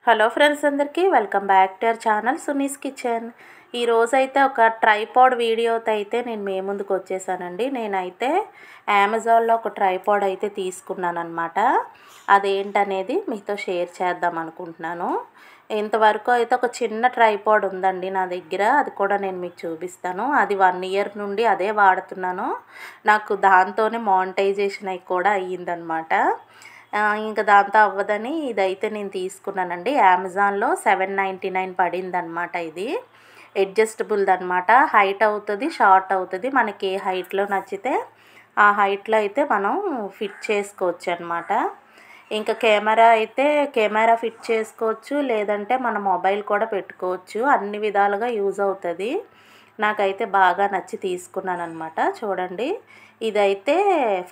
Hello friends, అందరికీ welcome back to our channel Suni's kitchen. ఈరోజైతే ఒక ట్రైపాడ్ వీడియోతో అయితే నేను మీ ముందుకు వచ్చేసానండి. నేనైతే అమెజాన్లో ఒక ట్రైపాడ్ అయితే తీసుకున్నాను అనమాట. అదేంటనేది మీతో షేర్ చేద్దాం అనుకుంటున్నాను. ఇంతవరకు అయితే ఒక చిన్న ట్రైపాడ్ ఉందండి నా దగ్గర. అది కూడా నేను మీకు చూపిస్తాను. అది 1 ఇయర్ నుండి అదే వాడుతున్నాను. నాకు దాంతోనే మానిటైజేషన్ అయి కూడా అయ్యిందనమాట. ఇంకా దాంతో అవ్వదని ఇదైతే నేను తీసుకున్నానండి. అమెజాన్లో 799 పడిందనమాట. ఇది అడ్జస్టబుల్ది అనమాట. హైట్ అవుతుంది, షార్ట్ అవుతుంది. మనకి ఏ హైట్లో నచ్చితే ఆ హైట్లో అయితే మనం ఫిట్ చేసుకోవచ్చు అనమాట. ఇంకా కెమెరా ఫిట్ చేసుకోవచ్చు, లేదంటే మన మొబైల్ కూడా పెట్టుకోవచ్చు. అన్ని విధాలుగా యూజ్ అవుతుంది. నాకైతే బాగా నచ్చి తీసుకున్నాను అనమాట. చూడండి, ఇదైతే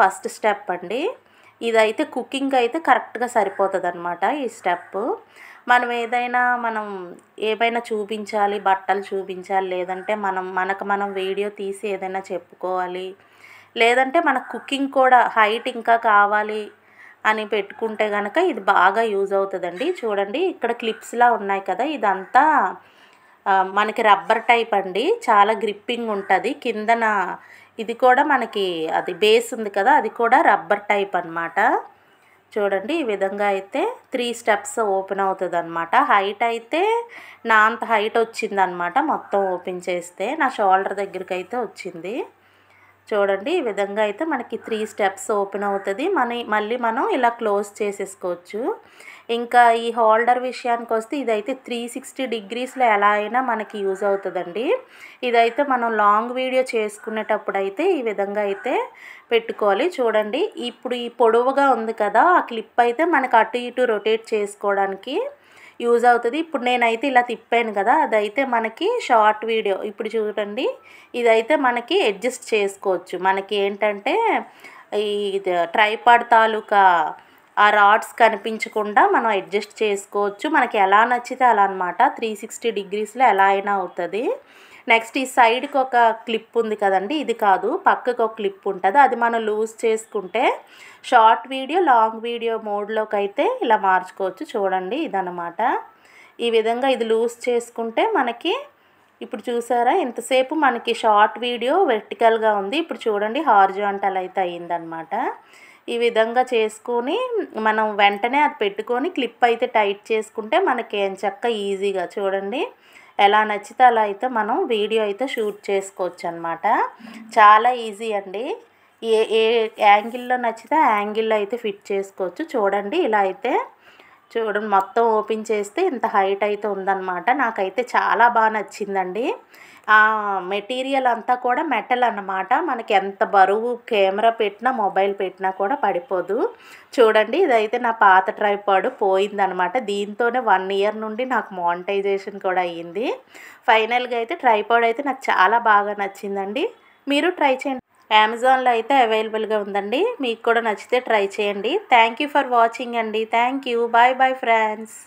ఫస్ట్ స్టెప్ అండి. ఇదైతే కుకింగ్ అయితే కరెక్ట్గా సరిపోతుంది అనమాట. ఈ స్టెప్ మనం ఏమైనా చూపించాలి, బట్టలు చూపించాలి, లేదంటే మనం వీడియో తీసి ఏదైనా చెప్పుకోవాలి, లేదంటే మన కుకింగ్ కూడా హైట్ ఇంకా కావాలి అని పెట్టుకుంటే కనుక ఇది బాగా యూజ్ అవుతుందండి. చూడండి, ఇక్కడ క్లిప్స్లా ఉన్నాయి కదా, ఇదంతా మనకి రబ్బర్ టైప్ అండి. చాలా గ్రిప్పింగ్ ఉంటుంది. కిందన ఇది కూడా మనకి అది బేస్ ఉంది కదా, అది కూడా రబ్బర్ టైప్ అనమాట. చూడండి, ఈ విధంగా అయితే 3 స్టెప్స్ ఓపెన్ అవుతుంది అనమాట. హైట్ అయితే నా అంత హైట్ వచ్చిందనమాట. మొత్తం ఓపెన్ చేస్తే నా షోల్డర్ దగ్గరికి అయితే వచ్చింది. చూడండి, ఈ విధంగా అయితే మనకి 3 స్టెప్స్ ఓపెన్ అవుతుంది. మళ్ళీ మనం ఇలా క్లోజ్ చేసేసుకోవచ్చు. ఇంకా ఈ హోల్డర్ విషయానికి వస్తే ఇదైతే 360 డిగ్రీస్లో ఎలా అయినా మనకి యూజ్ అవుతుందండి. ఇదైతే మనం లాంగ్ వీడియో చేసుకునేటప్పుడు అయితే ఈ విధంగా అయితే పెట్టుకోవాలి. చూడండి, ఇప్పుడు ఈ పొడవుగా ఉంది కదా, ఆ క్లిప్ అయితే మనకు అటు ఇటు రొటేట్ చేసుకోవడానికి యూజ్ అవుతుంది. ఇప్పుడు నేనైతే ఇలా తిప్పాను కదా, అదైతే మనకి షార్ట్ వీడియో. ఇప్పుడు చూడండి, ఇదైతే మనకి అడ్జస్ట్ చేసుకోవచ్చు. మనకి ఏంటంటే ఈ ట్రైపాడ్ తాలూకా ఆ రాడ్స్ కనిపించకుండా మనం అడ్జస్ట్ చేసుకోవచ్చు. మనకి ఎలా నచ్చితే అలా అనమాట. 360 డిగ్రీస్లో ఎలా అయినా అవుతుంది. నెక్స్ట్ ఈ సైడ్కి ఒక క్లిప్ ఉంది కదండి, ఇది కాదు, పక్కకు ఒక క్లిప్ ఉంటుంది. అది మనం లూజ్ చేసుకుంటే షార్ట్ వీడియో, లాంగ్ వీడియో మోడ్లోకి అయితే ఇలా మార్చుకోవచ్చు. చూడండి, ఇదనమాట. ఈ విధంగా ఇది లూజ్ చేసుకుంటే మనకి ఇప్పుడు చూసారా, ఇంతసేపు మనకి షార్ట్ వీడియో వెర్టికల్గా ఉంది. ఇప్పుడు చూడండి, హారిజాంటల్ అయితే అయ్యిందనమాట. ఈ విధంగా చేసుకొని మనం వెంటనే అది పెట్టుకొని క్లిప్ అయితే టైట్ చేసుకుంటే మనకి ఎంచక్కా ఈజీగా చూడండి ఎలా నచ్చితే అలా అయితే మనం వీడియో అయితే షూట్ చేసుకోవచ్చు అనమాట. చాలా ఈజీ అండి. ఏ ఏ యాంగిల్లో నచ్చితే ఆ యాంగిల్లో అయితే ఫిట్ చేసుకోవచ్చు. చూడండి, ఇలా అయితే చూడండి, మొత్తం ఓపెన్ చేస్తే ఇంత హైట్ అయితే ఉందన్నమాట. నాకైతే చాలా బాగా నచ్చిందండి. మెటీరియల్ అంతా కూడా మెటల్ అన్నమాట. మనకి ఎంత బరువు కెమెరా పెట్టినా, మొబైల్ పెట్టినా కూడా పడిపోదు. చూడండి, ఇదైతే నా పాత ట్రైపాడ్ పోయిందనమాట. దీంతోనే 1 ఇయర్ నుండి నాకు మానిటైజేషన్ కూడా అయ్యింది. ఫైనల్గా అయితే ట్రైపాడ్ అయితే నాకు చాలా బాగా నచ్చిందండి. మీరు ట్రై చేయండి. అమెజాన్లో అయితే అవైలబుల్గా ఉందండి. మీకు కూడా నచ్చితే ట్రై చేయండి. థ్యాంక్ యూ ఫర్ వాచింగ్ అండి. Thank you. Bye bye friends.